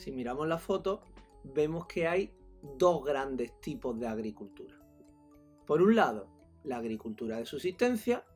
si miramos la foto, vemos que hay dos grandes tipos de agricultura. Por un lado, la agricultura de subsistencia,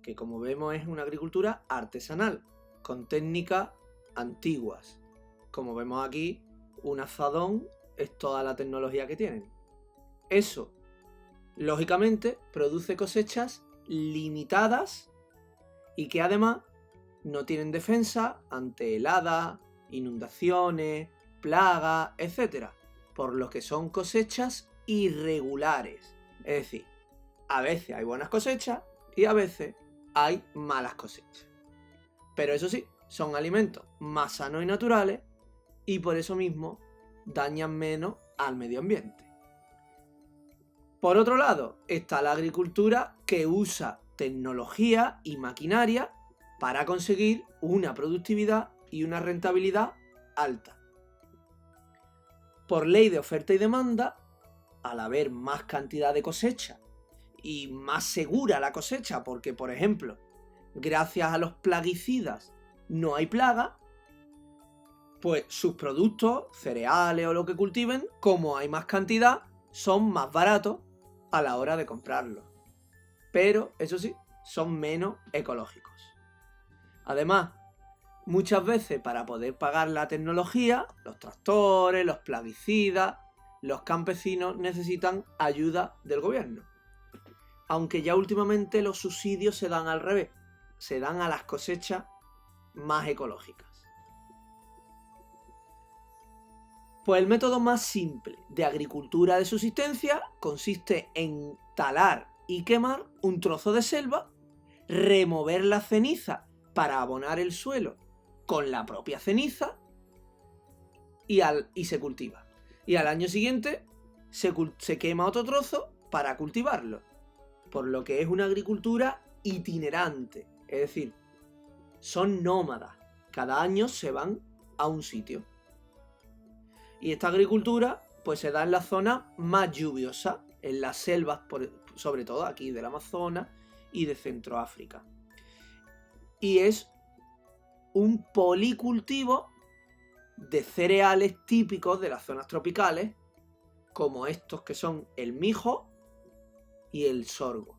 que como vemos es una agricultura artesanal, con técnicas antiguas. Como vemos aquí, un azadón es toda la tecnología que tienen. Eso, lógicamente, produce cosechas limitadas y que además no tienen defensa ante heladas, inundaciones, plagas, etc. Por lo que son cosechas irregulares. Es decir, a veces hay buenas cosechas y a veces hay malas cosechas. Pero eso sí, son alimentos más sanos y naturales y por eso mismo dañan menos al medio ambiente. Por otro lado, está la agricultura que usa tecnología y maquinaria para conseguir una productividad y una rentabilidad alta. Por ley de oferta y demanda, al haber más cantidad de cosecha y más segura la cosecha, porque por ejemplo, gracias a los plaguicidas no hay plaga, pues sus productos, cereales o lo que cultiven, como hay más cantidad, son más baratos a la hora de comprarlos. Pero, eso sí, son menos ecológicos. Además, muchas veces para poder pagar la tecnología, los tractores, los plaguicidas, los campesinos necesitan ayuda del gobierno. Aunque ya últimamente los subsidios se dan al revés, se dan a las cosechas más ecológicas. Pues el método más simple de agricultura de subsistencia consiste en talar y quemar un trozo de selva, remover la ceniza para abonar el suelo con la propia ceniza y se cultiva. Y al año siguiente se quema otro trozo para cultivarlo. Por lo que es una agricultura itinerante, es decir, son nómadas. Cada año se van a un sitio. Y esta agricultura pues se da en la zona más lluviosa, en las selvas, sobre todo aquí del Amazonas y de Centroáfrica. Y es un policultivo de cereales típicos de las zonas tropicales, como estos que son el mijo y el sorgo.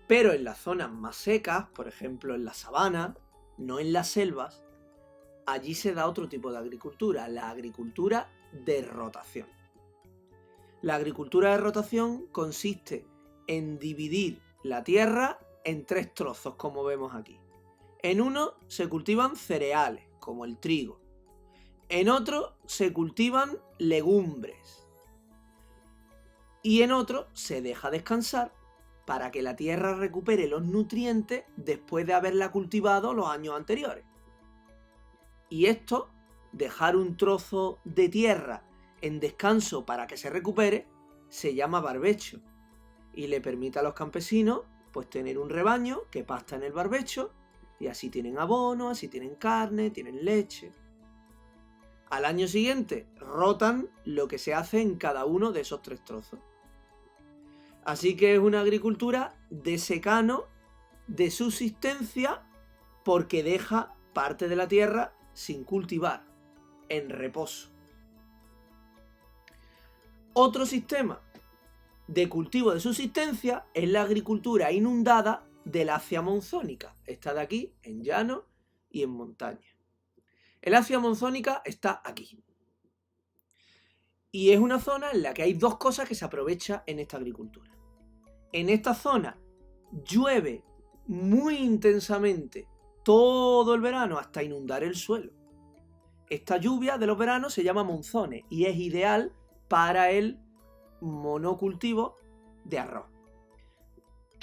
Pero en las zonas más secas, por ejemplo en la sabana, no en las selvas, allí se da otro tipo de agricultura, la agricultura de rotación. La agricultura de rotación consiste en dividir la tierra en tres trozos, como vemos aquí. En uno se cultivan cereales, como el trigo. En otro se cultivan legumbres. Y en otro se deja descansar para que la tierra recupere los nutrientes después de haberla cultivado los años anteriores. Y esto, dejar un trozo de tierra en descanso para que se recupere, se llama barbecho y le permite a los campesinos pues tener un rebaño que pasta en el barbecho y así tienen abono, así tienen carne, tienen leche. Al año siguiente rotan lo que se hace en cada uno de esos tres trozos. Así que es una agricultura de secano, de subsistencia, porque deja parte de la tierra sin cultivar, en reposo. Otro sistema de cultivo de subsistencia es la agricultura inundada del Asia monzónica. Esta de aquí, en llano y en montaña. El Asia monzónica está aquí. Y es una zona en la que hay dos cosas que se aprovechan en esta agricultura. En esta zona llueve muy intensamente todo el verano hasta inundar el suelo. Esta lluvia de los veranos se llama monzones y es ideal para el monocultivo de arroz.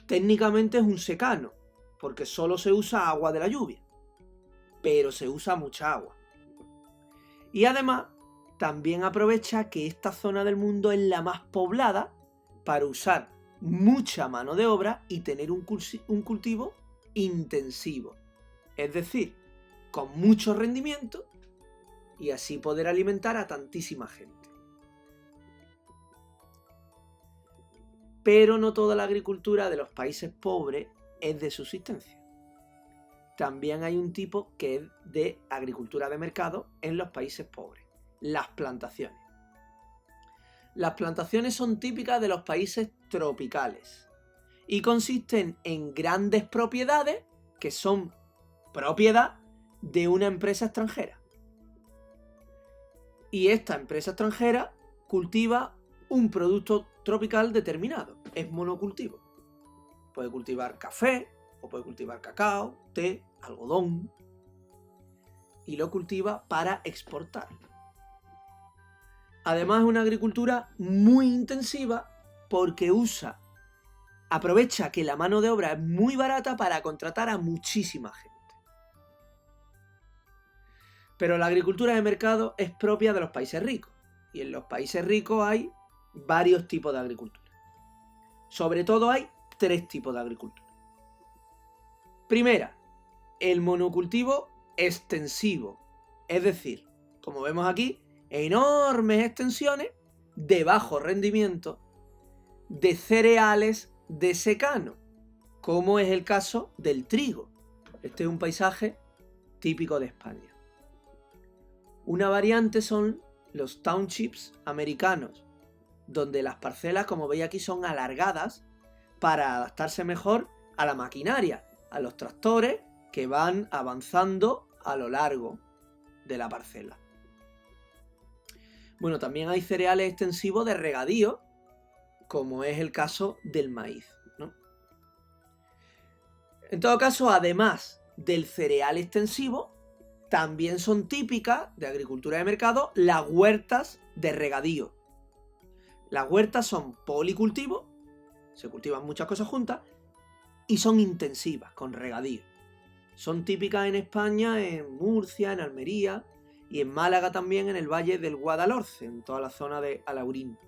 Técnicamente es un secano, porque solo se usa agua de la lluvia, pero se usa mucha agua. Y además, también aprovecha que esta zona del mundo es la más poblada para usar mucha mano de obra y tener un cultivo intensivo. Es decir, con mucho rendimiento y así poder alimentar a tantísima gente. Pero no toda la agricultura de los países pobres es de subsistencia. también hay un tipo que es de agricultura de mercado en los países pobres, las plantaciones. Las plantaciones son típicas de los países tropicales y consisten en grandes propiedades que son propiedad de una empresa extranjera. Y esta empresa extranjera cultiva un producto tropical determinado, es monocultivo. Puede cultivar café, o puede cultivar cacao, té, algodón, y lo cultiva para exportar. Además es una agricultura muy intensiva porque aprovecha que la mano de obra es muy barata para contratar a muchísima gente. Pero la agricultura de mercado es propia de los países ricos, y en los países ricos hay varios tipos de agricultura. Sobre todo hay 3 tipos de agricultura. Primera, el monocultivo extensivo, es decir, como vemos aquí, enormes extensiones de bajo rendimiento de cereales de secano, como es el caso del trigo. Este es un paisaje típico de España. Una variante son los townships americanos, donde las parcelas, como veis aquí, son alargadas para adaptarse mejor a la maquinaria, a los tractores que van avanzando a lo largo de la parcela. Bueno, también hay cereales extensivos de regadío, como es el caso del maíz, ¿no? En todo caso, además del cereal extensivo, también son típicas de agricultura de mercado las huertas de regadío. Las huertas son policultivos, se cultivan muchas cosas juntas, y son intensivas, con regadío. Son típicas en España, en Murcia, en Almería, y en Málaga también, en el valle del Guadalhorce, en toda la zona de Alaurín.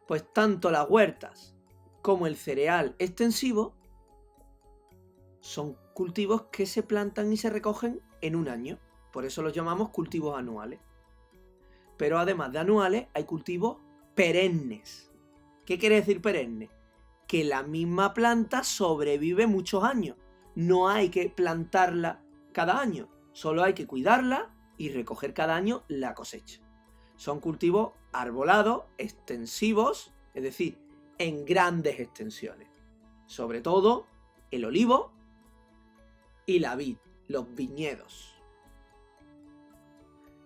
Pues tanto las huertas como el cereal extensivo son cultivos que se plantan y se recogen en un año. Por eso los llamamos cultivos anuales. Pero además de anuales, hay cultivos perennes. ¿Qué quiere decir perenne? Que la misma planta sobrevive muchos años. No hay que plantarla cada año, solo hay que cuidarla y recoger cada año la cosecha. Son cultivos arbolados, extensivos, es decir, en grandes extensiones. Sobre todo el olivo y la vid, los viñedos.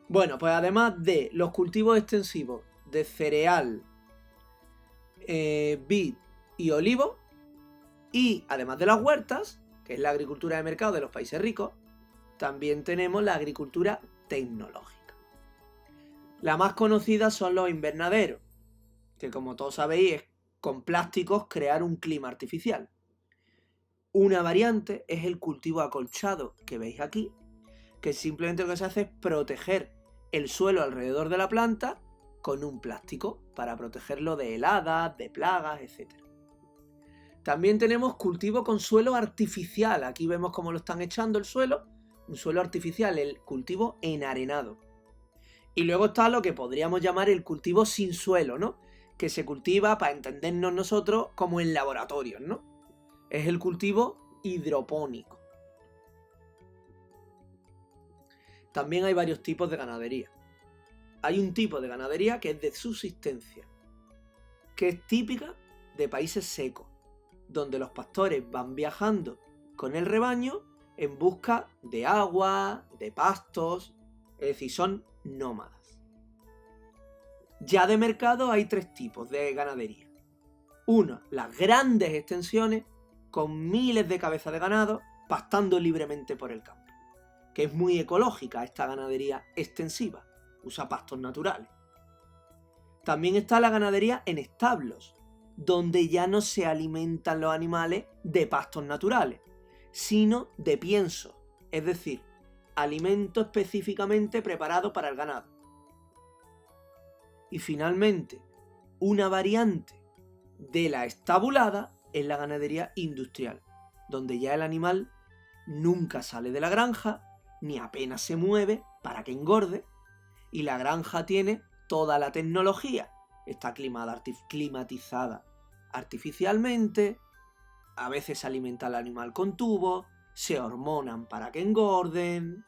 Bueno, pues además de los cultivos extensivos de cereal, vid y olivo, y además de las huertas, que es la agricultura de mercado de los países ricos, también tenemos la agricultura tecnológica. La más conocida son los invernaderos, que como todos sabéis es con plásticos crear un clima artificial. Una variante es el cultivo acolchado que veis aquí, que simplemente lo que se hace es proteger el suelo alrededor de la planta con un plástico para protegerlo de heladas, de plagas, etc. También tenemos cultivo con suelo artificial. Aquí vemos cómo lo están echando el suelo, un suelo artificial, el cultivo enarenado. Y luego está lo que podríamos llamar el cultivo sin suelo, ¿no? Que se cultiva, para entendernos nosotros, como en laboratorios, ¿no? Es el cultivo hidropónico. También hay varios tipos de ganadería. Hay un tipo de ganadería que es de subsistencia, que es típica de países secos, donde los pastores van viajando con el rebaño en busca de agua, de pastos, es decir, son nómadas. Ya de mercado hay 3 tipos de ganadería. Uno, las grandes extensiones con miles de cabezas de ganado pastando libremente por el campo, que es muy ecológica esta ganadería extensiva, usa pastos naturales. También está la ganadería en establos, donde ya no se alimentan los animales de pastos naturales, sino de pienso, es decir, alimento específicamente preparado para el ganado. Y finalmente, una variante de la estabulada es la ganadería industrial, donde ya el animal nunca sale de la granja, ni apenas se mueve para que engorde, y la granja tiene toda la tecnología, está climatizada artificialmente, a veces se alimenta al animal con tubos, se hormonan para que engorden.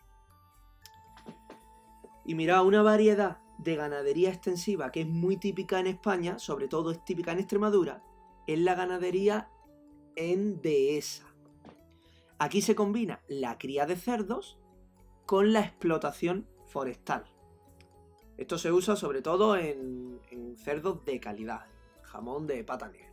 Y mirad, una variedad de ganadería extensiva que es muy típica en España, sobre todo es típica en Extremadura, es la ganadería en dehesa. Aquí se combina la cría de cerdos con la explotación forestal. Esto se usa sobre todo en cerdos de calidad, jamón de pata negra.